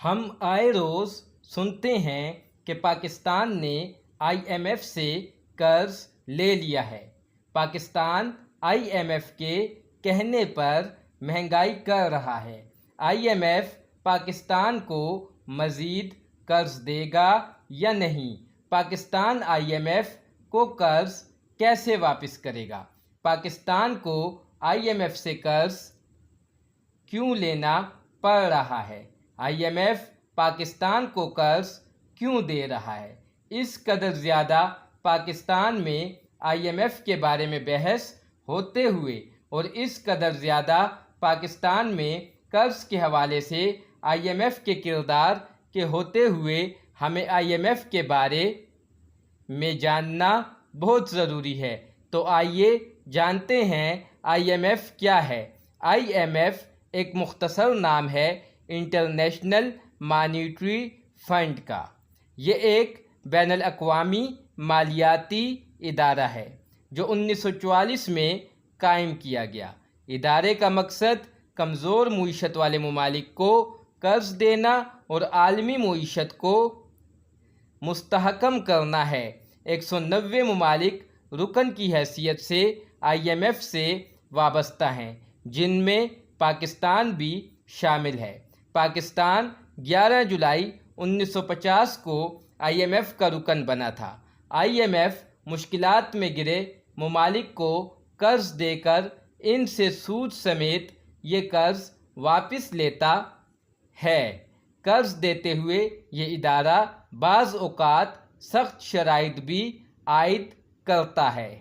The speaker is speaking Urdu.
ہم آئے روز سنتے ہیں کہ پاکستان نے آئی ایم ایف سے قرض لے لیا ہے۔ پاکستان آئی ایم ایف کے کہنے پر مہنگائی کر رہا ہے۔ آئی ایم ایف پاکستان کو مزید قرض دے گا یا نہیں؟ پاکستان آئی ایم ایف کو قرض کیسے واپس کرے گا؟ پاکستان کو آئی ایم ایف سے قرض کیوں لینا پڑ رہا ہے؟ آئی ایم ایف پاکستان کو قرض کیوں دے رہا ہے؟ اس قدر زیادہ پاکستان میں آئی ایم ایف کے بارے میں بحث ہوتے ہوئے اور اس قدر زیادہ پاکستان میں قرض کے حوالے سے آئی ایم ایف کے کردار کے ہوتے ہوئے ہمیں آئی ایم ایف کے بارے میں جاننا بہت ضروری ہے۔ تو آئیے جانتے ہیں آئی ایم ایف کیا ہے۔ آئی ایم ایف ایک مختصر نام ہے انٹرنیشنل مانیٹری فنڈ کا۔ یہ ایک بین الاقوامی مالیاتی ادارہ ہے جو 1944 میں قائم کیا گیا۔ ادارے کا مقصد کمزور معیشت والے ممالک کو قرض دینا اور عالمی معیشت کو مستحکم کرنا ہے۔ 190 ممالک رکن کی حیثیت سے آئی ایم ایف سے وابستہ ہیں، جن میں پاکستان بھی شامل ہے۔ پاکستان 11 جولائی 1950 کو آئی ایم ایف کا رکن بنا تھا۔ آئی ایم ایف مشکلات میں گرے ممالک کو قرض دے کر ان سے سود سمیت یہ قرض واپس لیتا ہے۔ قرض دیتے ہوئے یہ ادارہ بعض اوقات سخت شرائط بھی عائد کرتا ہے۔